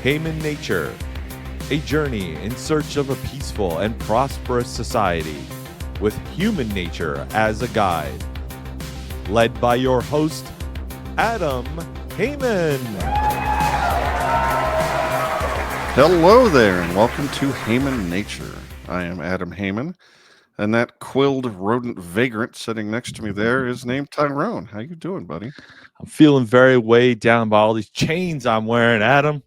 Haman Nature, a journey in search of a peaceful and prosperous society with human nature as a guide. Led by your host, Adam Haman. Hello there, and welcome to Haman Nature. I am Adam Haman, and that quilled rodent vagrant sitting next to me there is named Tyrone. How you doing, buddy? I'm feeling very weighed down by all these chains I'm wearing, Adam.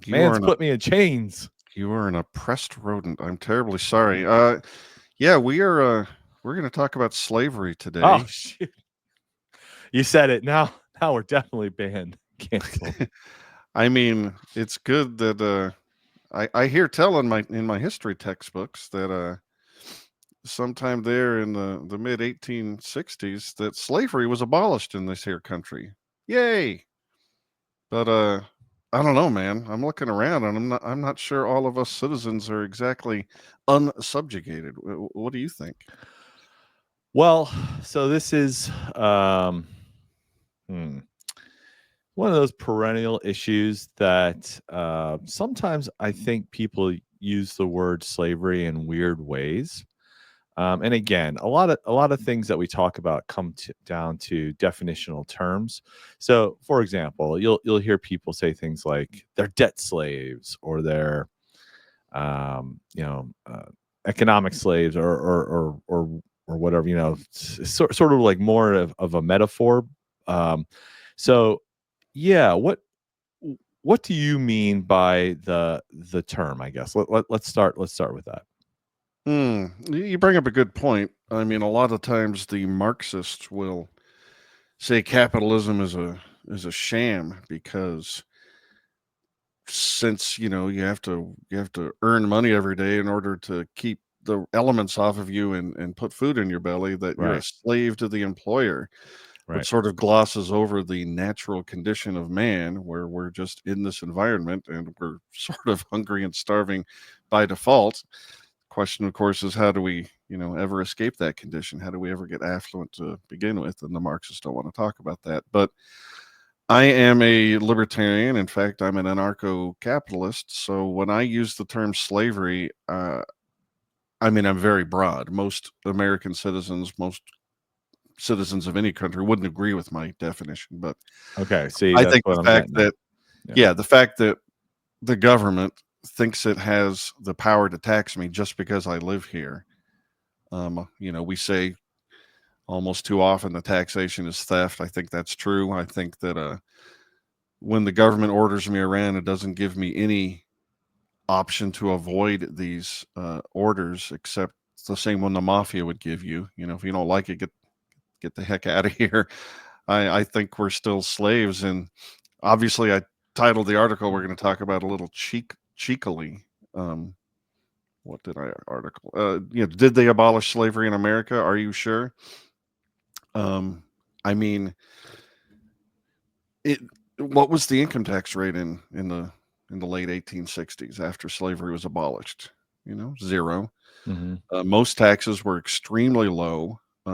Man's put me in chains. You are an oppressed rodent. I'm terribly sorry. Yeah, we're going to talk about slavery today. Oh, shoot. You said it. Now we're definitely banned. Canceled. I mean, it's good that I hear tell in my history textbooks that sometime there in the mid 1860s that slavery was abolished in this here country. Yay! But I don't know, man. I'm looking around and I'm not sure all of us citizens are exactly unsubjugated. What do you think? Well, so this is one of those perennial issues that sometimes I think people use the word slavery in weird ways. And again, a lot of things that we talk about come down to definitional terms. So, for example, you'll hear people say things like they're debt slaves or they're, economic slaves or whatever. Sort of like more of a metaphor. So, yeah, what do you mean by the term? I guess let's start with that. You bring up a good point. I mean, a lot of times the Marxists will say capitalism is a sham because since you have to earn money every day in order to keep the elements off of you and put food in your belly, that you're a slave to the employer. Which sort of glosses over the natural condition of man, where we're just in this environment and we're sort of hungry and starving by default. Question, of course, is how do we, ever escape that condition? How do we ever get affluent to begin with? And the Marxists don't want to talk about that. But I am a libertarian. In fact, I'm an anarcho-capitalist. So when I use the term slavery, I'm very broad. Most American citizens, most citizens of any country wouldn't agree with my definition. But okay, see, I think the fact that, the fact that the government thinks it has the power to tax me just because I live here. We say almost too often the taxation is theft. I think that's true. I think that when the government orders me around, it doesn't give me any option to avoid these orders, except the same one the mafia would give you. If you don't like it, get the heck out of here. I think we're still slaves. And obviously I titled the article we're going to talk about a little cheekily. What did I article? Did they abolish slavery in America? Are you sure? What was the income tax rate in the late 1860s after slavery was abolished? 0. Mm-hmm. Most taxes were extremely low. I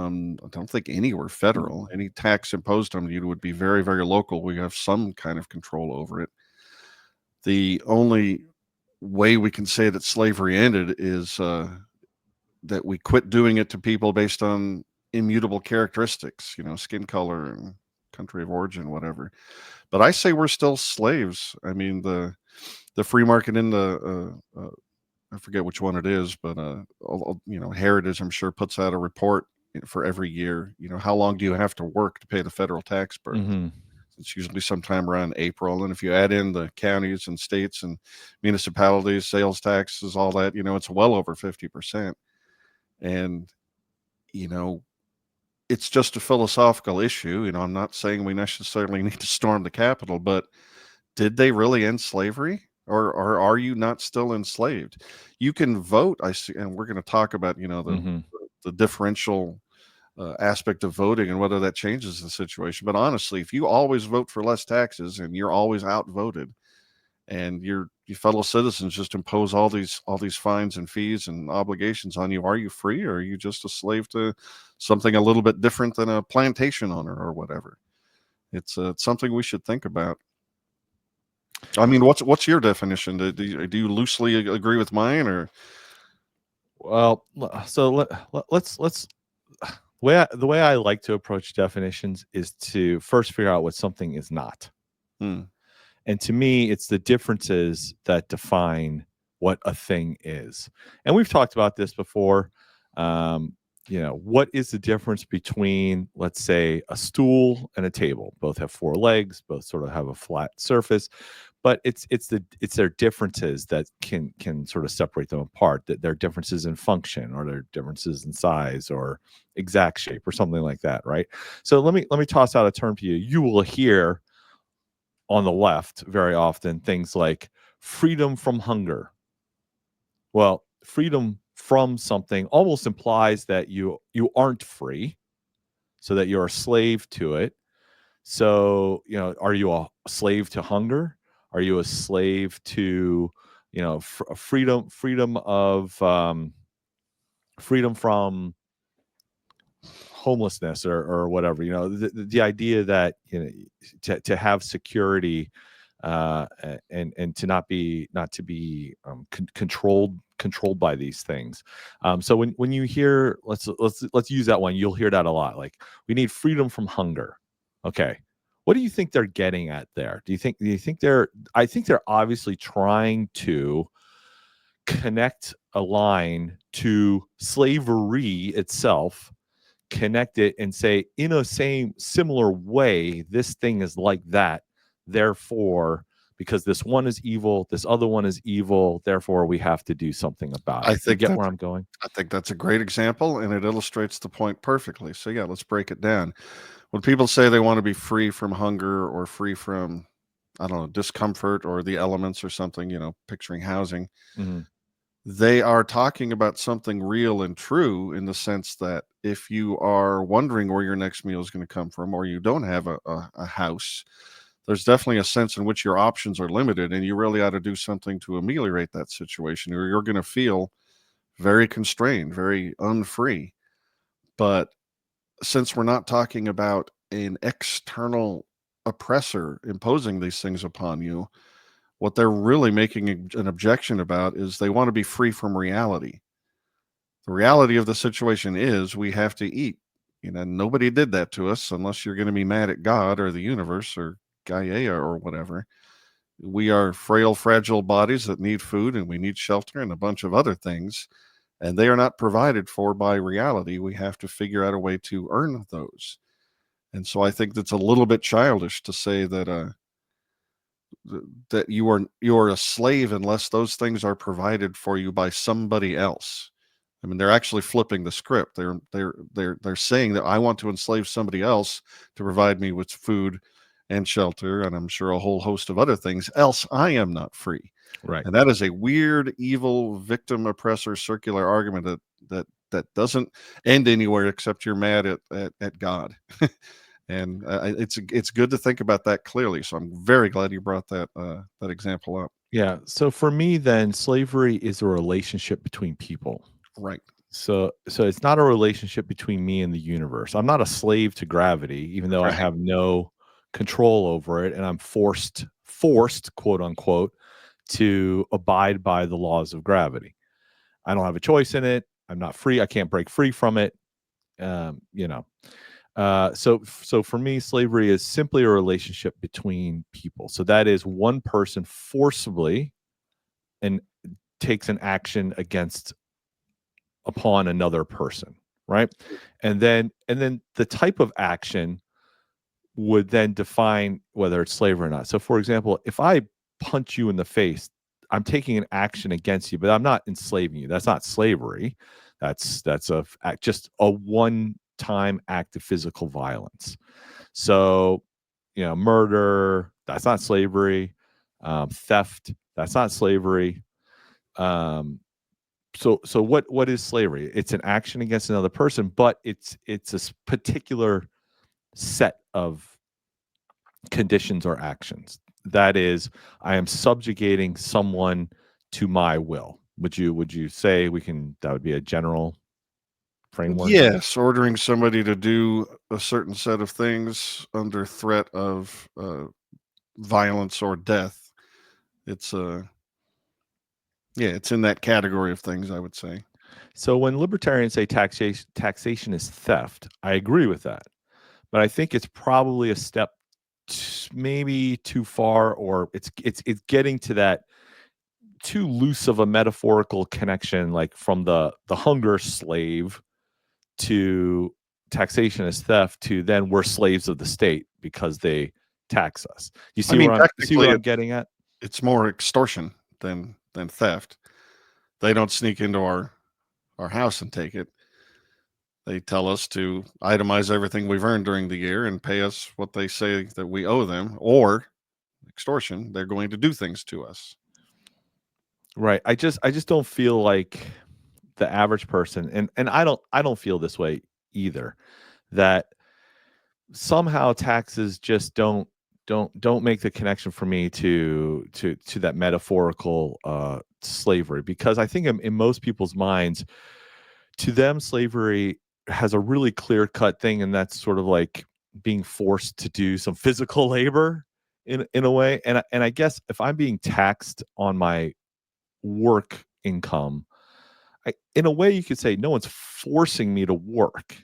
don't think any were federal. Any tax imposed on you would be very, very local. We have some kind of control over it. The only way we can say that slavery ended is that we quit doing it to people based on immutable characteristics, skin color and country of origin, whatever. But I say we're still slaves. I mean, the free market in the I forget which one it is, but Heritage, I'm sure, puts out a report for every year. How long do you have to work to pay the federal tax burden? Mm-hmm. It's usually sometime around April. And if you add in the counties and states and municipalities, sales taxes, all that, it's well over 50%. And, it's just a philosophical issue. I'm not saying we necessarily need to storm the Capitol, but did they really end slavery? Or are you not still enslaved? You can vote. I see, and we're going to talk about, the differential aspect of voting and whether that changes the situation. But honestly, if you always vote for less taxes and you're always outvoted, and your fellow citizens just impose all these fines and fees and obligations on you, are you free, or are you just a slave to something a little bit different than a plantation owner or whatever? It's something we should think about. I mean, what's your definition? Do you loosely agree with mine, or? Well, so let's the way I like to approach definitions is to first figure out what something is not. Hmm. And to me, it's the differences that define what a thing is. And we've talked about this before. Um, what is the difference between, let's say, a stool and a table? Both have four legs, both sort of have a flat surface, but it's their differences that can sort of separate them apart. That their differences in function, or their differences in size, or exact shape, or something like that, right? So let me toss out a term to you. You will hear on the left very often things like freedom from hunger. Well, freedom from something almost implies that you aren't free, so that you're a slave to it. So, are you a slave to hunger? Are you a slave to, freedom from homelessness, or whatever? The idea that, to have security, and to not to be controlled by these things. So when you hear, let's use that one, you'll hear that a lot. Like, we need freedom from hunger. Okay, what do you think they're getting at there? Do you think they're I think they're obviously trying to connect a line to slavery itself, connect it and say, in a similar way, this thing is like that. Therefore, because this one is evil, this other one is evil, therefore we have to do something about I it. You think get that where I'm going? I think that's a great example, and it illustrates the point perfectly. So yeah, let's break it down. When people say they want to be free from hunger or free from, I don't know, discomfort or the elements or something, picturing housing, Mm-hmm. they are talking about something real and true, in the sense that if you are wondering where your next meal is going to come from, or you don't have a house, there's definitely a sense in which your options are limited, and you really ought to do something to ameliorate that situation, or you're going to feel very constrained, very unfree. But since we're not talking about an external oppressor imposing these things upon you, what they're really making an objection about is they want to be free from reality. The reality of the situation is we have to eat. Nobody did that to us, unless you're going to be mad at God or the universe or Gaia or whatever. We are frail, fragile bodies that need food, and we need shelter and a bunch of other things, and they are not provided for by reality. We have to figure out a way to earn those. And so I think that's a little bit childish to say that you are a slave unless those things are provided for you by somebody else. I mean, they're actually flipping the script. They're saying that I want to enslave somebody else to provide me with food and shelter, and I'm sure a whole host of other things, else I am not free. Right. And that is a weird, evil, victim oppressor circular argument that doesn't end anywhere except you're mad at God. And it's good to think about that clearly. So I'm very glad you brought that example up. Yeah. So for me, then, slavery is a relationship between people. Right. So it's not a relationship between me and the universe. I'm not a slave to gravity, even though I Right. have no control over it, and I'm forced, quote unquote, to abide by the laws of gravity. I don't have a choice in it. I'm not free. I can't break free from it. Um, you know. So for me, slavery is simply a relationship between people. So that is one person forcibly and takes an action upon another person, right? And then the type of action would then define whether it's slavery or not. So for example, if I punch you in the face, I'm taking an action against you, but I'm not enslaving you. That's not slavery. That's just a one time act of physical violence. So, murder, that's not slavery. Theft, that's not slavery. So what is slavery? It's an action against another person, but it's a particular set of conditions or actions. That is, I am subjugating someone to my will. Would you say that would be a general framework? Yes, ordering somebody to do a certain set of things under threat of violence or death It's it's in that category of things, I would say. So when libertarians say taxation is theft, I agree with that. But I think it's probably a step maybe too far, or it's getting to that too loose of a metaphorical connection, like from the hunger slave to taxation as theft to then we're slaves of the state because they tax us. You see where I'm getting at? It's more extortion than theft. They don't sneak into our house and take it. They tell us to itemize everything we've earned during the year and pay us what they say that we owe them, or extortion, they're going to do things to us. Right. I just don't feel like the average person, and I don't feel this way either, that somehow taxes just don't make the connection for me to that metaphorical slavery, because I think in most people's minds, to them slavery has a really clear cut thing, and that's sort of like being forced to do some physical labor in a way. And I guess if I'm being taxed on my work income, in a way you could say no one's forcing me to work.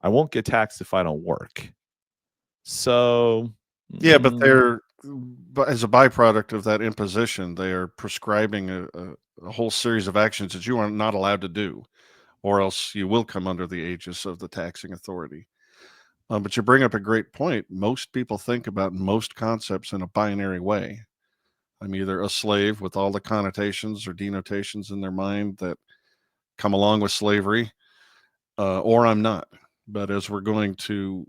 I won't get taxed if I don't work. So yeah, but as a byproduct of that imposition, they are prescribing a whole series of actions that you are not allowed to do, or else you will come under the aegis of the taxing authority. But you bring up a great point. Most people think about most concepts in a binary way. I'm either a slave with all the connotations or denotations in their mind that come along with slavery, or I'm not. But as we're going to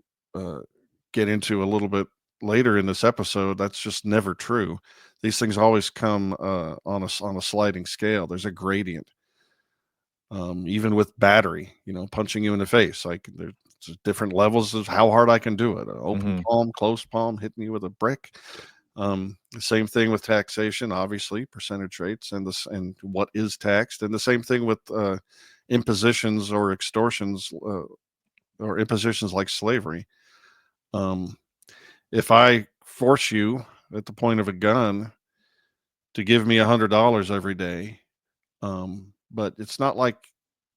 get into a little bit later in this episode, that's just never true. These things always come on a sliding scale. There's a gradient. Even with battery, punching you in the face, like there's different levels of how hard I can do it. An open palm, close palm, hitting you with a brick. The same thing with taxation, obviously, percentage rates and what is taxed, and the same thing with impositions or extortions or impositions like slavery. If I force you at the point of a gun to give me $100 every day, but it's not like,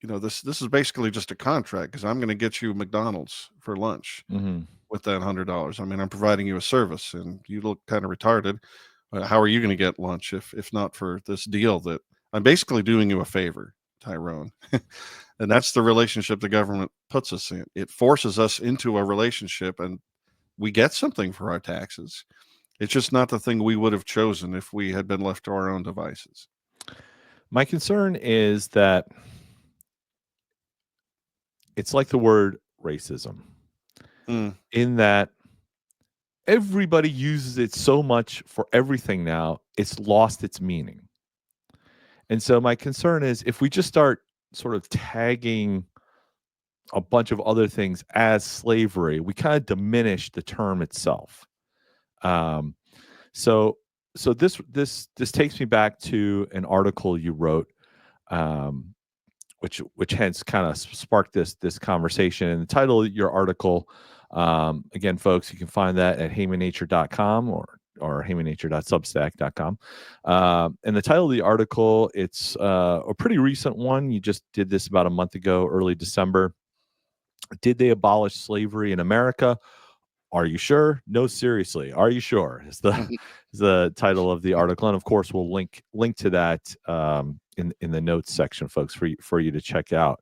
this is basically just a contract, because I'm going to get you McDonald's for lunch with that $100. I mean, I'm providing you a service, and you look kind of retarded. How are you going to get lunch if not for this deal that I'm basically doing you a favor, Tyrone? And that's the relationship the government puts us in. It forces us into a relationship, and we get something for our taxes. It's just not the thing we would have chosen if we had been left to our own devices. My concern is that it's like the word racism, in that everybody uses it so much for everything now, it's lost its meaning. And so my concern is, if we just start sort of tagging a bunch of other things as slavery, we kind of diminish the term itself. So this takes me back to an article you wrote, which hence kind of sparked this conversation. And the title of your article, again, folks, you can find that at hamannature.com or hamannature.substack.com. And the title of the article, it's a pretty recent one. You just did this about a month ago, early December. Did they abolish slavery in America? Are you sure? No, seriously. Are you sure? Is the title of the article, and of course we'll link to that in the notes section, folks, for you to check out.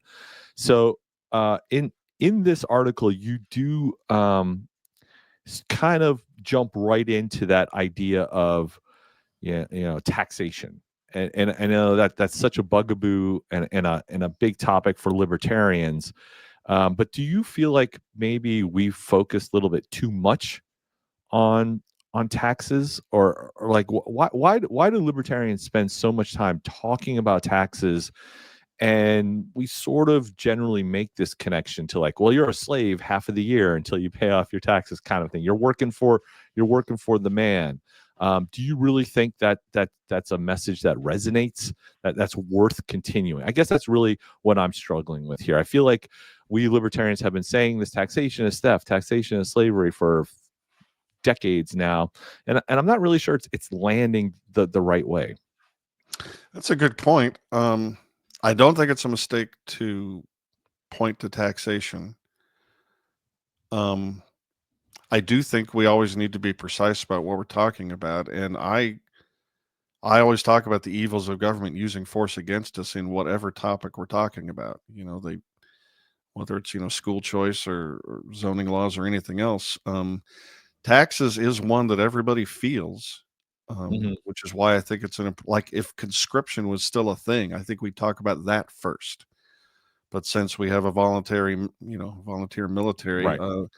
So in this article, you do kind of jump right into that idea of taxation, and I know that's such a bugaboo and a big topic for libertarians. But do you feel like maybe we focused a little bit too much on taxes, or like why do libertarians spend so much time talking about taxes, and we sort of generally make this connection to, like, well, you're a slave half of the year until you pay off your taxes, kind of thing. You're working for the man. Do you really think that's a message that resonates, that's worth continuing? I guess that's really what I'm struggling with here. I feel like we libertarians have been saying this taxation is theft, taxation is slavery for decades now, and I'm not really sure it's landing the right way. That's a good point. I don't think it's a mistake to point to taxation. I do think we always need to be precise about what we're talking about, and I always talk about the evils of government using force against us in whatever topic we're talking about. Whether it's school choice or zoning laws or anything else. Taxes is one that everybody feels, which is why I think it's like if conscription was still a thing, I think we'd talk about that first. But since we have a volunteer military, Right.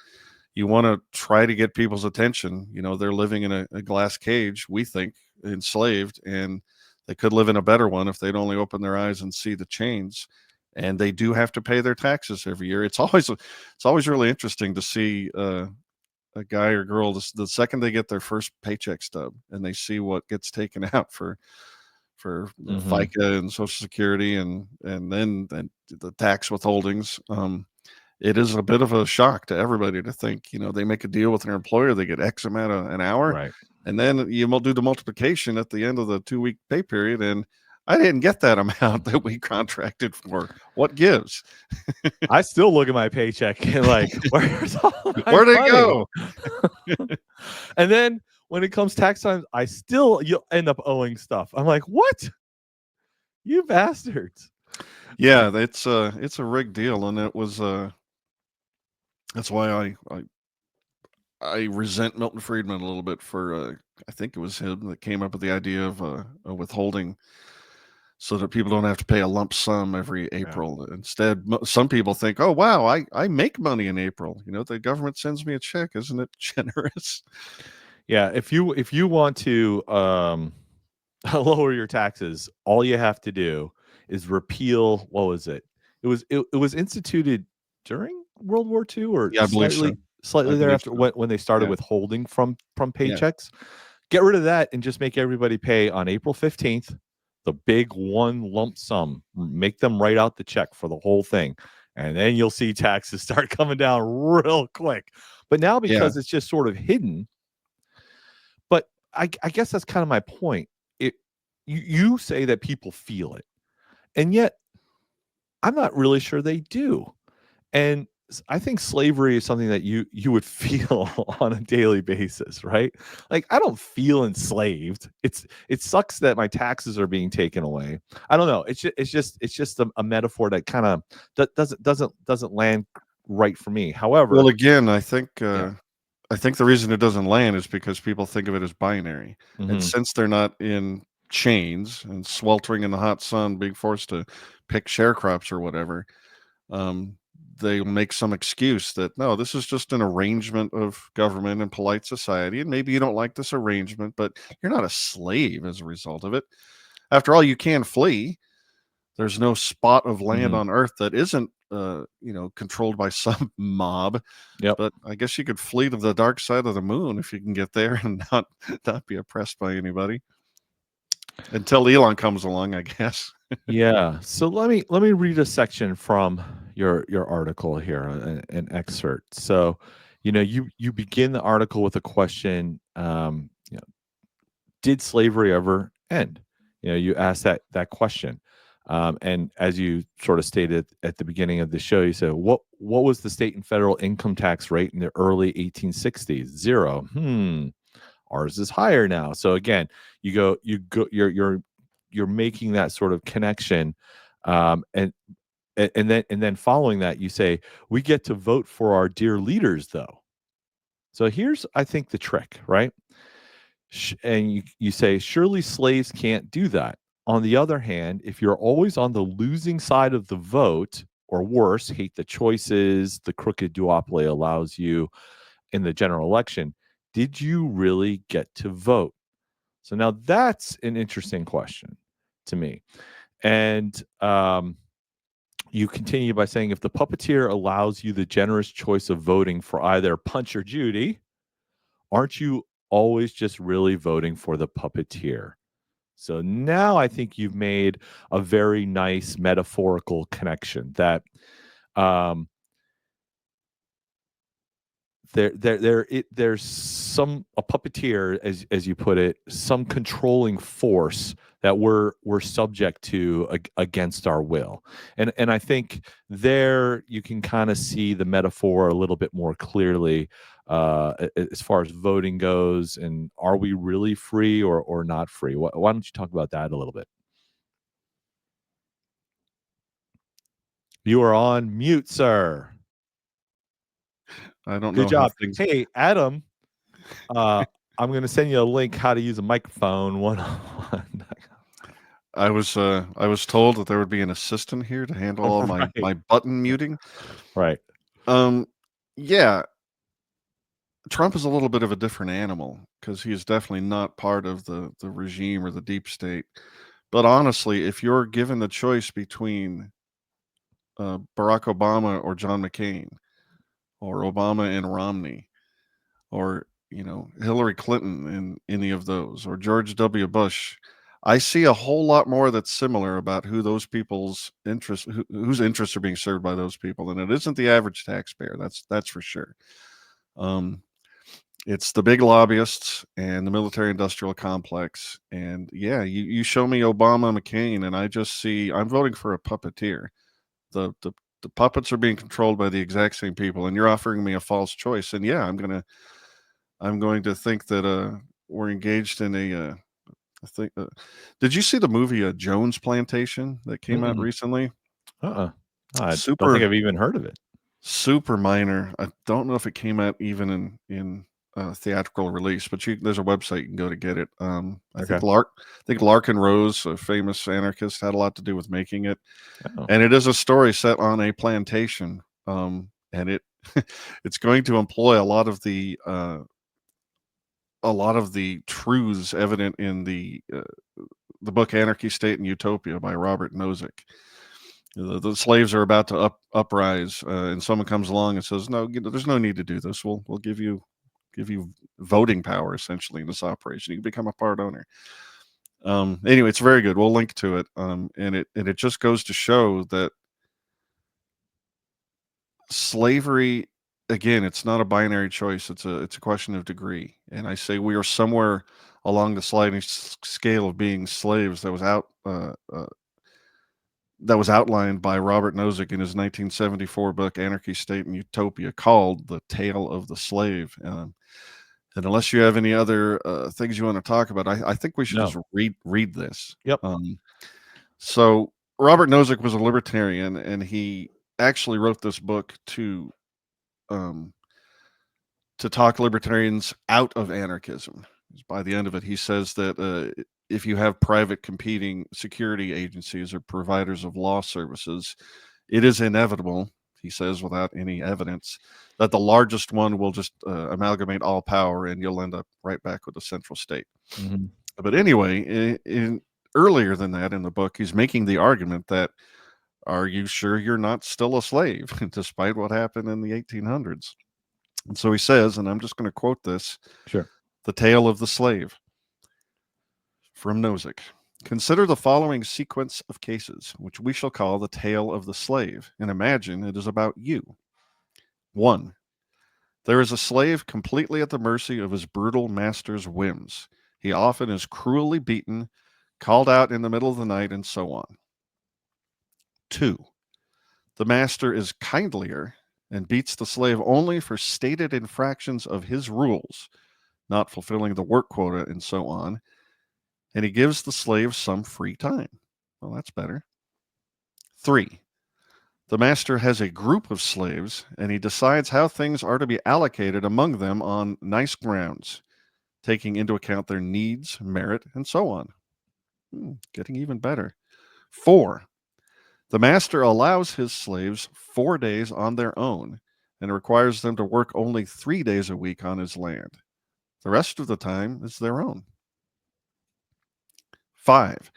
you want to try to get people's attention. They're living in a glass cage, we think, enslaved, and they could live in a better one if they'd only open their eyes and see the chains. And they do have to pay their taxes every year. It's always really interesting to see a guy or girl the second they get their first paycheck stub and they see what gets taken out for FICA and Social Security and then the tax withholdings. It is a bit of a shock to everybody to think, they make a deal with their employer, they get X amount an hour, Right. and then you do the multiplication at the end of the 2-week pay period, and I didn't get that amount that we contracted for. What gives? I still look at my paycheck and like, where'd it go? And then when it comes tax time, you'll end up owing stuff. I'm like, what? You bastards. Yeah, it's a rigged deal, and it was that's why I resent Milton Friedman a little bit for I think it was him that came up with the idea of a withholding so that people don't have to pay a lump sum every April. Yeah. Instead, some people think, oh, wow, I make money in April. The government sends me a check. Isn't it generous? Yeah. If you want to lower your taxes, all you have to do is repeal, what was it? It was instituted during World War II or yeah, slightly thereafter when they started withholding from paychecks. Yeah. Get rid of that and just make everybody pay on April 15th, the big one lump sum. Make them write out the check for the whole thing. And then you'll see taxes start coming down real quick. But now because it's just sort of hidden, but I guess that's kind of my point. You say that people feel it, and yet I'm not really sure they do. And I think slavery is something that you would feel on a daily basis, right? Like I don't feel enslaved. It sucks that my taxes are being taken away. I don't know. It's just a metaphor that kind of doesn't land right for me. However, well, again, I think the reason it doesn't land is because people think of it as binary, and since they're not in chains and sweltering in the hot sun, being forced to pick sharecrops or whatever, they make some excuse that no, this is just an arrangement of government and polite society, and maybe you don't like this arrangement, but you're not a slave as a result of it. After all, you can flee. There's no spot of land on earth that isn't controlled by some mob. Yep. But I guess you could flee to the dark side of the moon if you can get there and not be oppressed by anybody. Until Elon comes along, I guess. Yeah. So let me read a section from your article here, an excerpt. So, you begin the article with a question. Did slavery ever end? You ask that question, and as you sort of stated at the beginning of the show, you said, "What was the state and federal income tax rate in the early 1860s? Zero. Ours is higher now." So again, you're making that sort of connection, and then following that, you say, "We get to vote for our dear leaders, though." So here's, I think, the trick, right? And you say, "Surely slaves can't do that." On the other hand, if you're always on the losing side of the vote, or worse, hate the choices the crooked duopoly allows you in the general election, did you really get to vote? So now that's an interesting question to me. And you continue by saying, if the puppeteer allows you the generous choice of voting for either Punch or Judy, aren't you always just really voting for the puppeteer? So now I think you've made a very nice metaphorical connection that there's a puppeteer, as you put it, some controlling force that we're subject to against our will. And I think there you can kind of see the metaphor a little bit more clearly, as far as voting goes, and are we really free or not free? Why don't you talk about that a little bit? You are on mute, sir. I don't Good know how job. things. Hey, Adam, I'm going to send you a link how to use a microphone one-on-one. I was told that there would be an assistant here to handle all my button muting. Right. Yeah, Trump is a little bit of a different animal because he is definitely not part of the regime or the deep state. But honestly, if you're given the choice between Barack Obama or John McCain, or Obama and Romney, or Hillary Clinton and any of those, or George W. Bush, I see a whole lot more that's similar about who those people's interests, whose interests are being served by those people, and it isn't the average taxpayer. That's for sure. It's the big lobbyists and the military-industrial complex. And yeah, you show me Obama, McCain, and I just see I'm voting for a puppeteer. The puppets are being controlled by the exact same people, and you're offering me a false choice. And yeah, I'm going to think that we're engaged in a I think. Did you see the movie Jones Plantation that came out recently? I don't think Super I've even heard of it. super minor. I don't know if it came out even in theatrical release, but there's a website you can go to get it. I think Larkin Rose, a famous anarchist, had a lot to do with making it. Oh. And it is a story set on a plantation, and it it's going to employ a lot of the truths evident in the book Anarchy, State, and Utopia by Robert Nozick. The slaves are about to uprise, and someone comes along and says, "No, there's no need to do this. We'll give you voting power essentially in this operation. You can become a part owner." Anyway, it's very good. We'll link to it, and it just goes to show that slavery, again, it's not a binary choice. It's a question of degree, and I say we are somewhere along the sliding scale of being slaves that was outlined by Robert Nozick in his 1974 book Anarchy, State, and Utopia, called The Tale of the Slave. And unless you have any other things you want to talk about, I think we should just read this. Yep. So Robert Nozick was a libertarian, and he actually wrote this book to talk libertarians out of anarchism. By the end of it, he says that if you have private competing security agencies or providers of law services, it is inevitable, he says without any evidence, that the largest one will just amalgamate all power, and you'll end up right back with a central state. Mm-hmm. But anyway, earlier than that in the book, he's making the argument that, are you sure you're not still a slave, despite what happened in the 1800s? And so he says, and I'm just going to quote this. Sure. The Tale of the Slave from Nozick. Consider the following sequence of cases, which we shall call the tale of the slave, and imagine it is about you. 1. There is a slave completely at the mercy of his brutal master's whims. He often is cruelly beaten, called out in the middle of the night, and so on. 2. The master is kindlier and beats the slave only for stated infractions of his rules, not fulfilling the work quota, and so on, and he gives the slave some free time. Well, that's better. 3. The master has a group of slaves, and he decides how things are to be allocated among them on nice grounds, taking into account their needs, merit, and so on. Getting even better. 4. The master allows his slaves 4 days on their own and requires them to work only 3 days a week on his land. The rest of the time is their own. 5.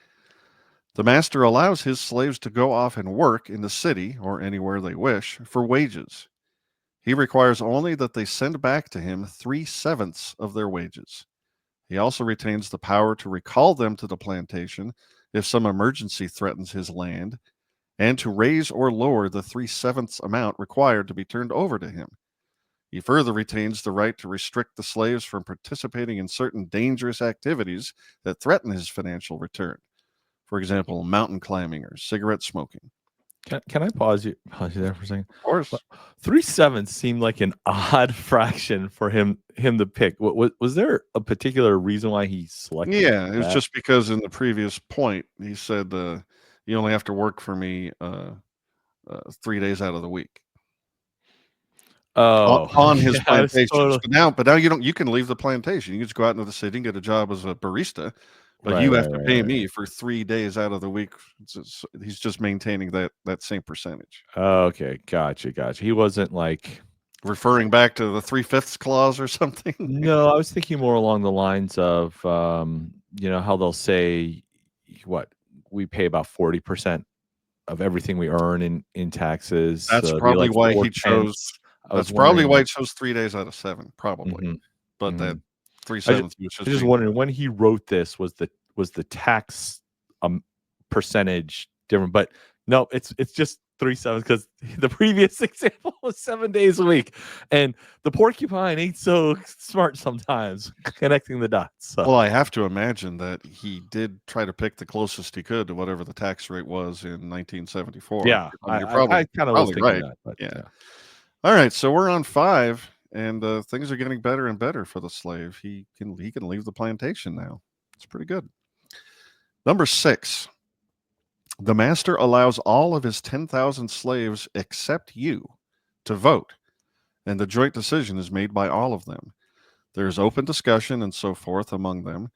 The master allows his slaves to go off and work in the city or anywhere they wish for wages. He requires only that they send back to him 3/7 of their wages. He also retains the power to recall them to the plantation if some emergency threatens his land, and to raise or lower the 3/7 amount required to be turned over to him. He further retains the right to restrict the slaves from participating in certain dangerous activities that threaten his financial return. For example, mountain climbing or cigarette smoking. Can I pause you there for a second? Of course. 3/7 seemed like an odd fraction for him to pick. Was there a particular reason why he selected? Yeah, it was that? just because in the previous point he said you only have to work for me 3 days out of the week. Oh, On his yeah, it's plantations. totally But now you can leave the plantation. You can just go out into the city and get a job as a barista, but right, you have right, to right, pay right. me for 3 days out of the week. He's just maintaining that same percentage. Okay, gotcha. He wasn't like Referring back to the 3/5 clause or something. no, I was thinking more along the lines of how they'll say what we pay about 40% of everything we earn in taxes. That's So it'd be probably like why he 4/10. chose I was that's probably wondering why like he chose 3 days out of 7, probably. mhm, But that mhm. I just 3/7 was I just just being wondering when he wrote this was the tax percentage different, but no, it's just 3/7 because the previous example was 7 days a week, and the porcupine ain't so smart sometimes connecting the dots. So Well, I have to imagine that he did try to pick the closest he could to whatever the tax rate was in 1974. yeah, You're I kind of was probably thinking right. that, but Yeah. yeah. All right, so we're on 5, and things are getting better and better for the slave. He can leave the plantation now. It's pretty good. Number 6, the master allows all of his 10,000 slaves except you to vote, and the joint decision is made by all of them. There is open discussion and so forth among them,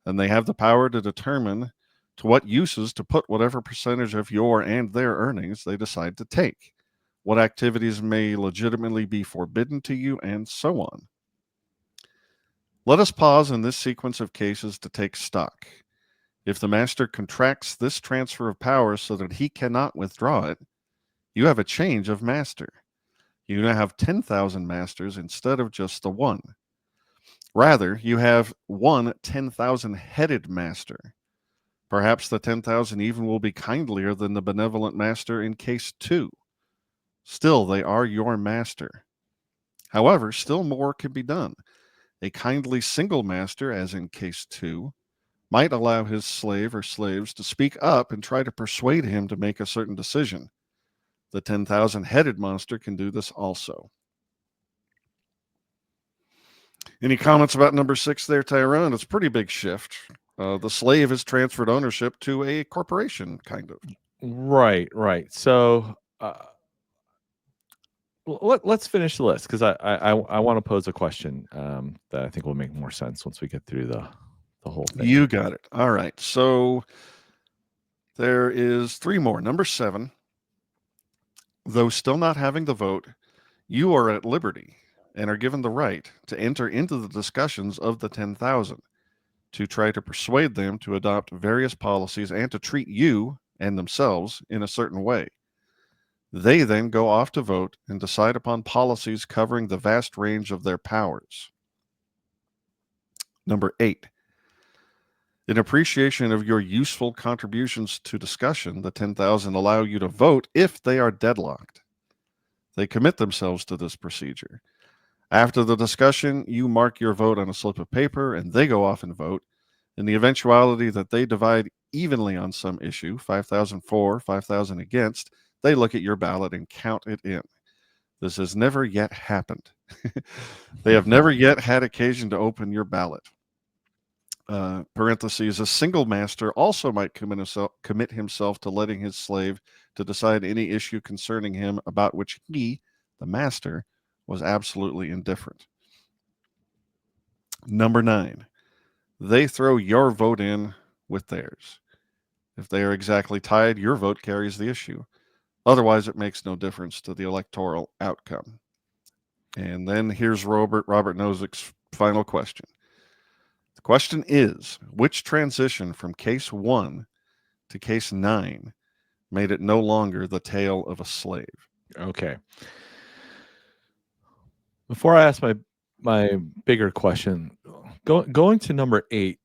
and they have the power to determine to what uses to put whatever percentage of your and their earnings they decide to take, what activities may legitimately be forbidden to you, and so on. Let us pause in this sequence of cases to take stock. If the master contracts this transfer of power so that he cannot withdraw it, you have a change of master. You now have 10,000 masters instead of just the one. Rather, you have one 10,000 headed master. Perhaps the 10,000 even will be kindlier than the benevolent master in case 2. Still, they are your master. However, still more can be done. A kindly single master, as in case 2, might allow his slave or slaves to speak up and try to persuade him to make a certain decision. The 10,000 headed monster can do this also. Any comments about number 6 there, Tyrone? It's a pretty big shift. The slave has transferred ownership to a corporation, kind of. Right. So let's finish the list because I want to pose a question that I think will make more sense once we get through the whole thing. You got it. All right. So there is 3 more. Number 7, though still not having the vote, you are at liberty and are given the right to enter into the discussions of the 10,000 to try to persuade them to adopt various policies and to treat you and themselves in a certain way. They then go off to vote and decide upon policies covering the vast range of their powers. Number 8, in appreciation of your useful contributions to discussion, the 10,000 allow you to vote if they are deadlocked. They commit themselves to this procedure. After the discussion, you mark your vote on a slip of paper and they go off and vote. In the eventuality that they divide evenly on some issue, 5,000 for, 5,000 against, they look at your ballot and count it in. This has never yet happened. They have never yet had occasion to open your ballot. Parentheses, a single master also might commit himself to letting his slave to decide any issue concerning him about which he, the master, was absolutely indifferent. Number 9, they throw your vote in with theirs. If they are exactly tied, your vote carries the issue. Otherwise, it makes no difference to the electoral outcome. And then here's Robert Nozick's final question. The question is, which transition from case 1 to case 9 made it no longer the tale of a slave? Okay. Before I ask my bigger question, going to number 8,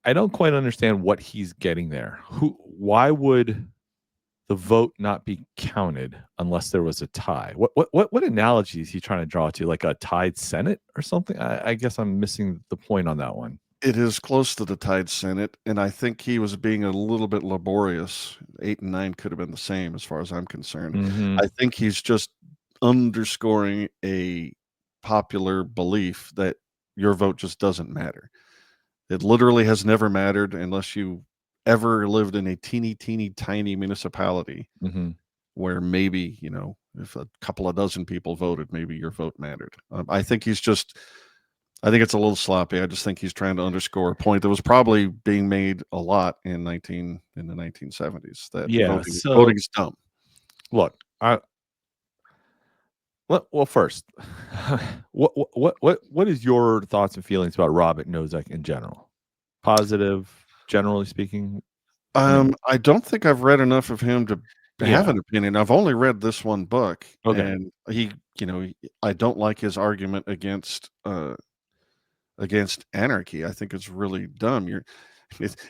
I don't quite understand what he's getting there. Why would the vote not be counted unless there was a tie. What analogy is he trying to draw to? Like a tied Senate or something? I guess I'm missing the point on that one. It is close to the tied Senate, and I think he was being a little bit laborious. 8 and 9 could have been the same as far as I'm concerned. Mm-hmm. I think he's just underscoring a popular belief that your vote just doesn't matter. It literally has never mattered unless you ever lived in a teeny, teeny, tiny municipality Mm-hmm. where maybe, if a couple of dozen people voted, maybe your vote mattered. I think it's a little sloppy. I just think he's trying to underscore a point that was probably being made a lot in the 1970s, that Yeah. voting So is dumb. look, well, first, what is your thoughts and feelings about Robert Nozick in general? Positive, generally speaking. I don't think I've read enough of him to have Yeah. an opinion. I've only read this one book, Okay. and I don't like his argument against anarchy. I think it's really dumb.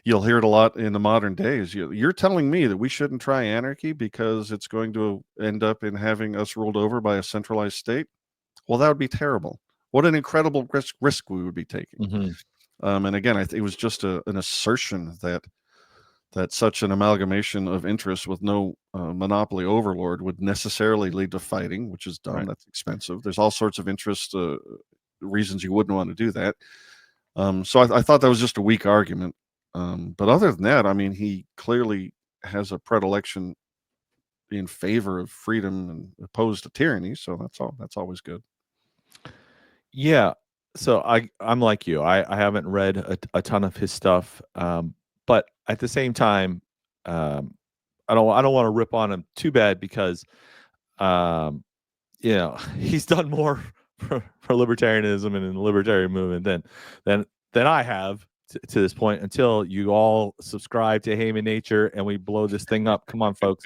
You'll hear it a lot in the modern days. You're telling me that we shouldn't try anarchy because it's going to end up in having us ruled over by a centralized state? Well, that would be terrible. What an incredible risk we would be taking. Mm-hmm. And again, it was just an assertion that such an amalgamation of interests with no monopoly overlord would necessarily lead to fighting, which is dumb. Right. That's expensive. There's all sorts of interest reasons you wouldn't want to do that. So I thought that was just a weak argument. But other than that, I mean, he clearly has a predilection in favor of freedom and opposed to tyranny. So that's always good. Yeah. So I'm like you. I haven't read a ton of his stuff, but at the same time, I don't want to rip on him too bad because um, he's done more for libertarianism and in the libertarian movement than I have to this point. Until you all subscribe to Haman Nature and we blow this thing up. Come on, folks.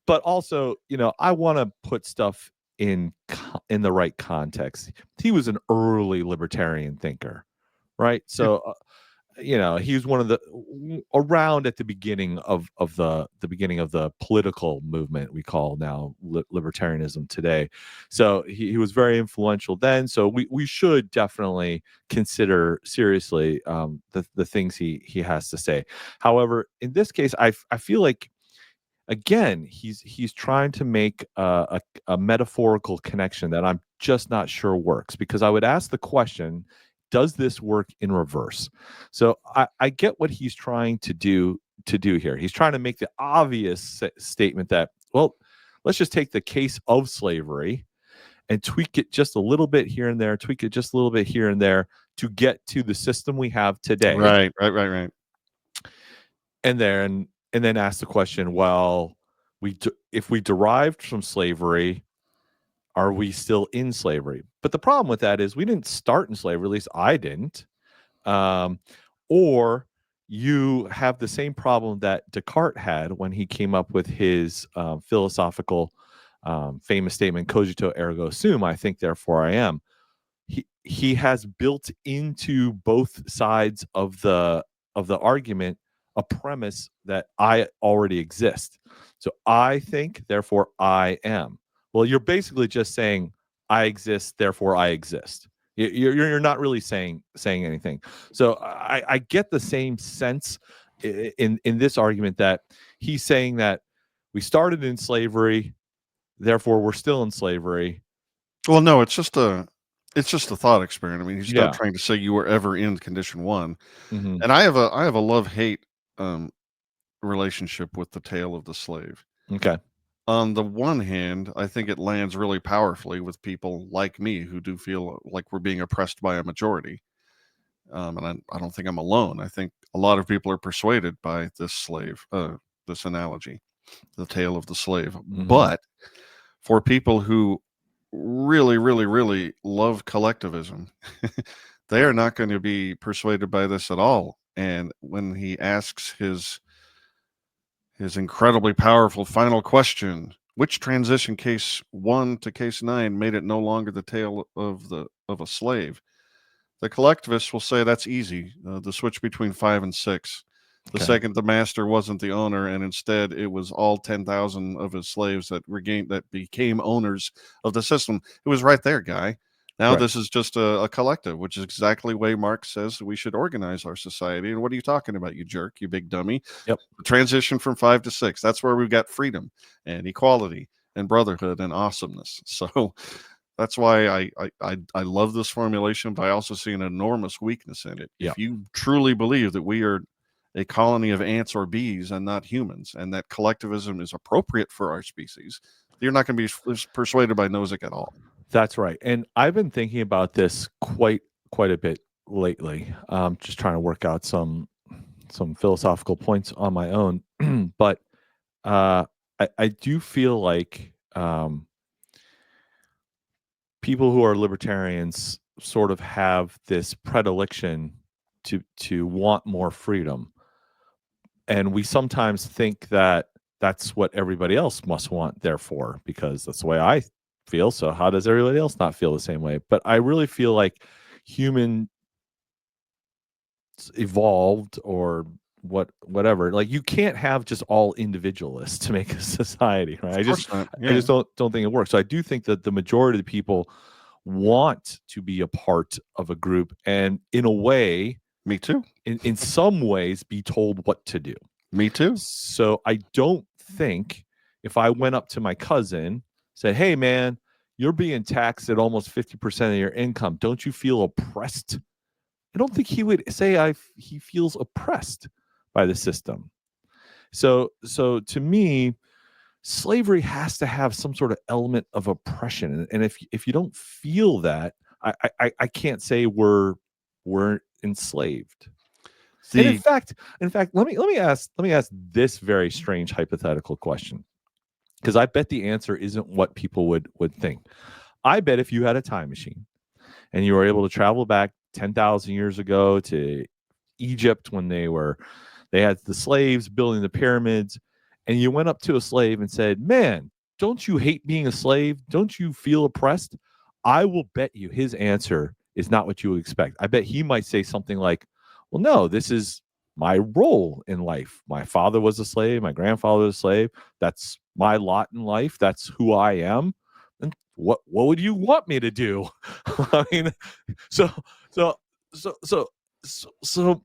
But also, I want to put stuff in the right context. He was an early libertarian thinker, right? Yeah. So he was one of the around at the beginning of the beginning of the political movement we call now libertarianism today. So he was very influential then. So we should definitely consider seriously the things he has to say. However, in this case, I feel like again he's trying to make a metaphorical connection that I'm just not sure works, because I would ask the question, does this work in reverse? So I get what he's trying to do here. He's trying to make the obvious statement that, well, let's just take the case of slavery and tweak it just a little bit here and there, tweak it just a little bit here and there to get to the system we have today. Right. And then ask the question, well, if we derived from slavery, are we still in slavery? But the problem with that is we didn't start in slavery, at least I didn't. Or you have the same problem that Descartes had when he came up with his philosophical famous statement, cogito ergo sum, I think therefore I am. He has built into both sides of the argument a premise that I already exist. So I think, therefore I am. Well, you're basically just saying I exist, therefore I exist. You're not really saying anything. So I get the same sense in this argument that he's saying that we started in slavery, therefore we're still in slavery. Well, no, it's just a thought experiment. I mean, he's not Yeah. trying to say you were ever in condition one. Mm-hmm. And I have a love-hate relationship with the tale of the slave. Okay. On the one hand, I think it lands really powerfully with people like me who do feel like we're being oppressed by a majority. And I don't think I'm alone. I think a lot of people are persuaded by this this analogy, the tale of the slave. Mm-hmm. But for people who really, really, really love collectivism, they are not going to be persuaded by this at all. And when he asks his incredibly powerful final question, which transition case 1 to case 9 made it no longer the tale of a slave? The collectivists will say that's easy, the switch between 5 and 6. The Okay. second the master wasn't the owner, and instead it was all 10,000 of his slaves that became owners of the system. It was right there, guy. Now Right. this is just a collective, which is exactly the way Marx says we should organize our society. And what are you talking about, you jerk, you big dummy? Yep. The transition from 5 to 6. That's where we've got freedom and equality and brotherhood and awesomeness. So that's why I love this formulation, but I also see an enormous weakness in it. Yeah. If you truly believe that we are a colony of ants or bees and not humans, and that collectivism is appropriate for our species, you're not going to be persuaded by Nozick at all. That's right. And I've been thinking about this quite a bit lately. Just trying to work out some philosophical points on my own. But I do feel like people who are libertarians sort of have this predilection to want more freedom, and we sometimes think that that's what everybody else must want, therefore, because that's the way I feel. So how does everybody else not feel the same way? But I really feel like human evolved, or whatever, like you can't have just all individualists to make a society, right? Of course not. I just don't think it works. So I do think that the majority of the people want to be a part of a group, and in a way, Me too. in some ways, be told what to do. Me too. So I don't think if I went up to my cousin, said, "Hey man, you're being taxed at almost 50% of your income. Don't you feel oppressed?" I don't think he would say he feels oppressed by the system. So to me, slavery has to have some sort of element of oppression. And if you don't feel that, I can't say we're enslaved. And in fact, let me ask this very strange hypothetical question, because I bet the answer isn't what people would think. I bet if you had a time machine and you were able to travel back 10,000 years ago to Egypt when they had the slaves building the pyramids, and you went up to a slave and said, "Man, don't you hate being a slave? Don't you feel oppressed?" I will bet you his answer is not what you would expect. I bet he might say something like, "Well, no, this is my role in life. My father was a slave, my grandfather was a slave. That's my lot in life. That's who I am. And what would you want me to do?" I mean, so so so so so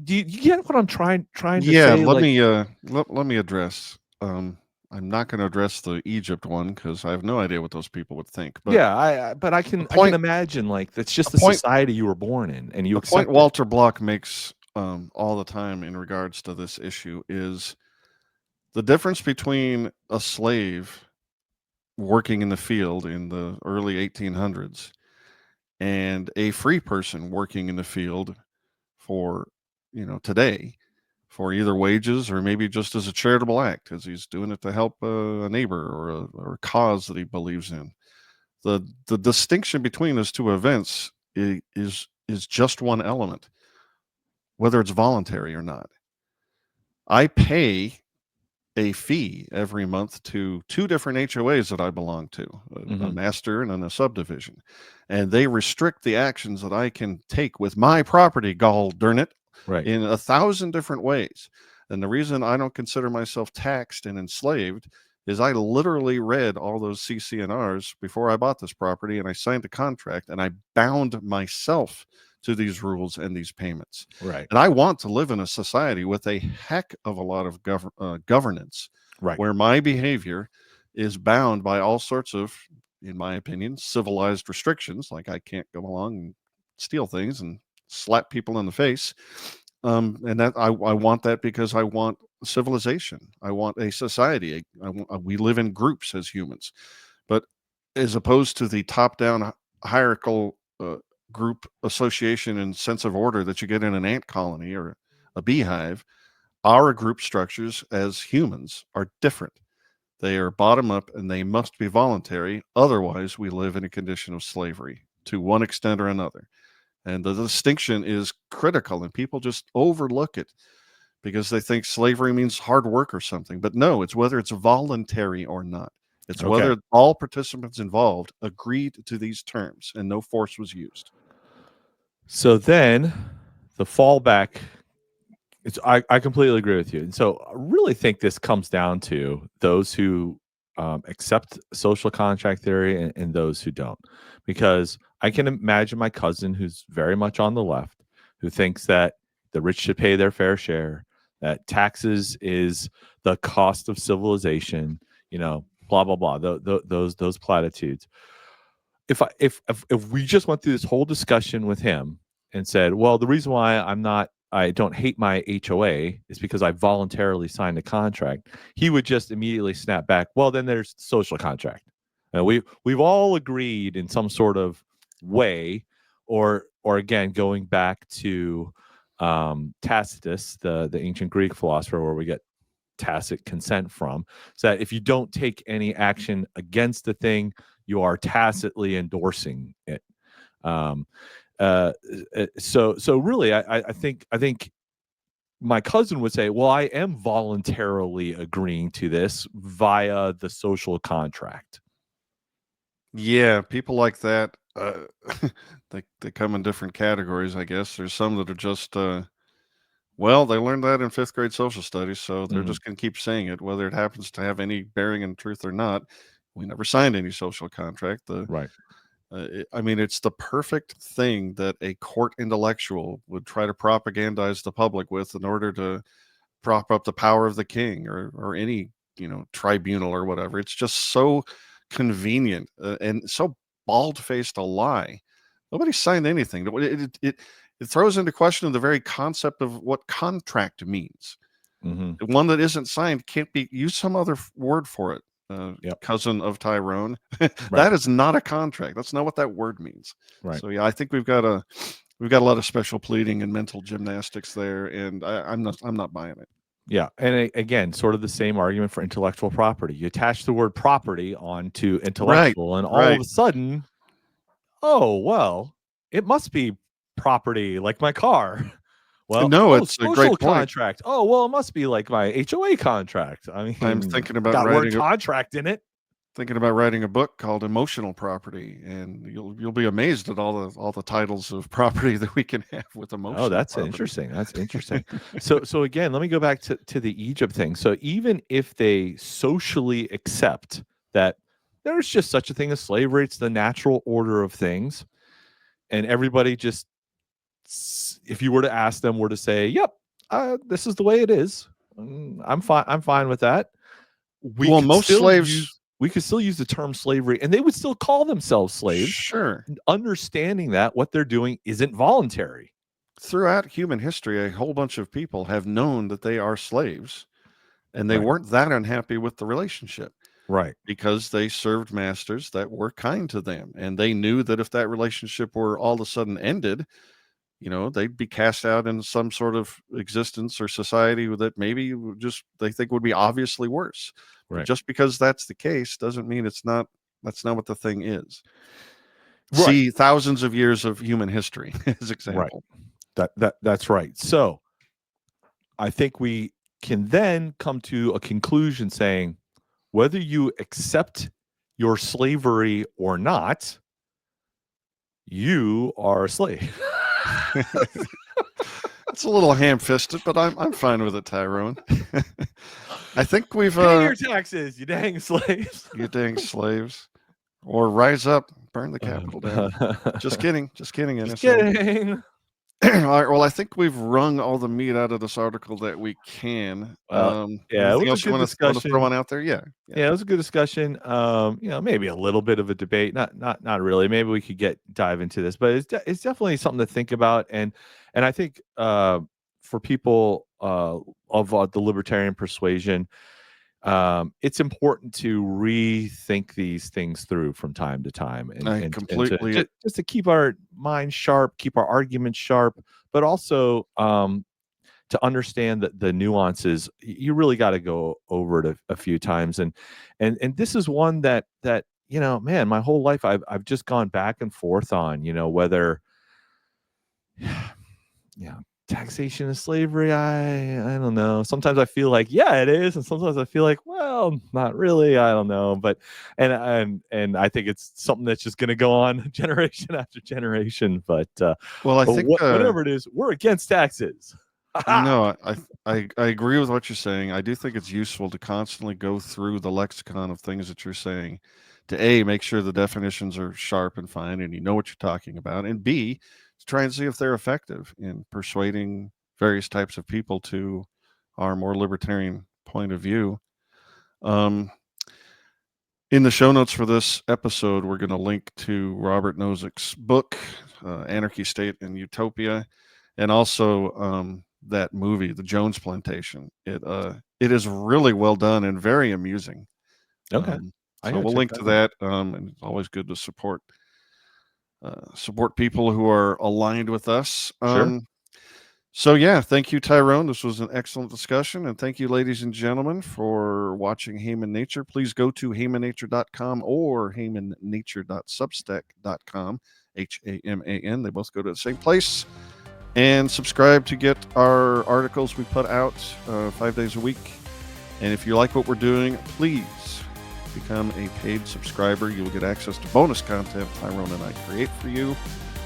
do you get what I'm trying to Yeah, say? let Like, me let me address. I'm not going to address the Egypt one because I have no idea what those people would think. But yeah, but I the can point, imagine, like, that's the just the point, society you were born in, and you the point accept it. Walter Block makes all the time in regards to this issue is the difference between a slave working in the field in the early 1800s and a free person working in the field for today, for either wages or maybe just as a charitable act, as he's doing it to help a neighbor or a cause that he believes in. The distinction between those two events is just one element, whether it's voluntary or not. I pay a fee every month to two different HOAs that I belong to, a master and a subdivision, and they restrict the actions that I can take with my property, gall darn it, Right. in 1,000 different ways. And the reason I don't consider myself taxed and enslaved is I literally read all those CC&Rs before I bought this property, and I signed a contract, and I bound myself to these rules and these payments. Right. And I want to live in a society with a heck of a lot of governance, Right. where my behavior is bound by all sorts of, in my opinion, civilized restrictions, like I can't go along and steal things and slap people in the face. And that I want that because I want civilization. I want a society. We live in groups as humans, but as opposed to the top-down hierarchical group association and sense of order that you get in an ant colony or a beehive, our group structures as humans are different. They are bottom up and they must be voluntary. Otherwise, we live in a condition of slavery to one extent or another. And the distinction is critical, and people just overlook it because they think slavery means hard work or something. But no, it's whether it's voluntary or not. It's whether all participants involved agreed to these terms and no force was used. So then the fallback I completely agree with you. And so I really think this comes down to those who accept social contract theory and those who don't. Because I can imagine my cousin who's very much on the left, who thinks that the rich should pay their fair share, that taxes is the cost of civilization, blah blah blah. Those platitudes. If we just went through this whole discussion with him and said, well, the reason why I don't hate my HOA is because I voluntarily signed a contract, he would just immediately snap back. Well, then there's social contract. We've all agreed in some sort of way, or again, going back to Tacitus, the ancient Greek philosopher, where we get tacit consent from, so that if you don't take any action against the thing, you are tacitly endorsing it. So really, I think my cousin would say, well, I am voluntarily agreeing to this via the social contract. Yeah, people like that, they come in different categories, I guess. There's some that are just, well, they learned that in 5th grade social studies, so they're just gonna keep saying it, whether it happens to have any bearing in truth or not. We never signed any social contract. Right. I mean, it's the perfect thing that a court intellectual would try to propagandize the public with in order to prop up the power of the king or any, tribunal or whatever. It's just so convenient and so bald-faced a lie. Nobody signed anything. It throws into question the very concept of what contract means. Mm-hmm. One that isn't signed can't be, use some other word for it. Yep. Cousin of Tyrone. Right. That is not a contract. That's not what that word means. Right. So yeah, I think we've got a lot of special pleading and mental gymnastics there, and I'm not buying it. Yeah, and again, sort of the same argument for intellectual property. You attach the word property onto intellectual, and all of a sudden, oh well, it must be property like my car. Well, no, it's a great point. Contract. Oh well, it must be like my HOA contract. I mean, I'm thinking about got writing word contract in it. Thinking about writing a book called Emotional Property, and you'll be amazed at all the titles of property that we can have with emotional. Oh, that's property. interesting. That's interesting. So again, let me go back to the Egypt thing. So even if they socially accept that there's just such a thing as slavery, it's the natural order of things, and everybody just, if you were to ask them, were to say, "Yep, this is the way it is," I'm fine. I'm fine with that. Most slaves. We could still use the term slavery, and they would still call themselves slaves. Sure. Understanding that what they're doing isn't voluntary. Throughout human history, a whole bunch of people have known that they are slaves, and they weren't that unhappy with the relationship. Right. Because they served masters that were kind to them, and they knew that if that relationship were all of a sudden ended, they'd be cast out in some sort of existence or society that maybe just they think would be obviously worse. Right. But just because that's the case doesn't mean that's not what the thing is. Right. See thousands of years of human history as example. Right. That's right. So I think we can then come to a conclusion saying whether you accept your slavery or not, you are a slave. It's a little ham-fisted, but I'm fine with it, Tyrone. I think we've pay your taxes, you dang slaves. You dang slaves. Or rise up, burn the Capitol down. Just kidding. Just kidding. Just kidding. All right. Well, I think we've wrung all the meat out of this article that we can. Yeah, anything else you want to throw one out there? Yeah, it was a good discussion. Maybe a little bit of a debate. Not really. Maybe we could dive into this, but it's definitely something to think about. And I think for people of the libertarian persuasion, it's important to rethink these things through from time to time, and completely just to keep our minds sharp, keep our arguments sharp, but also to understand the nuances. You really got to go over it a few times, and this is one that man, my whole life I've just gone back and forth on, whether taxation is slavery. I don't know. Sometimes I feel like it is, and sometimes I feel like, well, not really. I don't know, but and I think it's something that's just going to go on generation after generation. But well, I think whatever it is, we're against taxes. No, I agree with what you're saying. I do think it's useful to constantly go through the lexicon of things that you're saying to make sure the definitions are sharp and fine and you know what you're talking about, and B, to try and see if they're effective in persuading various types of people to our more libertarian point of view. In the show notes for this episode, we're going to link to Robert Nozick's book, Anarchy, State, and Utopia, and also that movie, The Jones Plantation. It is really well done and very amusing. Okay. I So gotta we'll check link that to out. that. And it's always good to support people who are aligned with us. Sure. So yeah, thank you, Tyrone. This was an excellent discussion. And thank you, ladies and gentlemen, for watching Haman Nature. Please go to hamannature.com or hamannature.substack.com, Haman. They both go to the same place. And subscribe to get our articles we put out 5 days a week. And if you like what we're doing, please become a paid subscriber. You will get access to bonus content Tyrone and I create for you.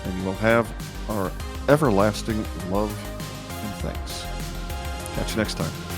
And you will have our everlasting love and thanks. Catch you next time.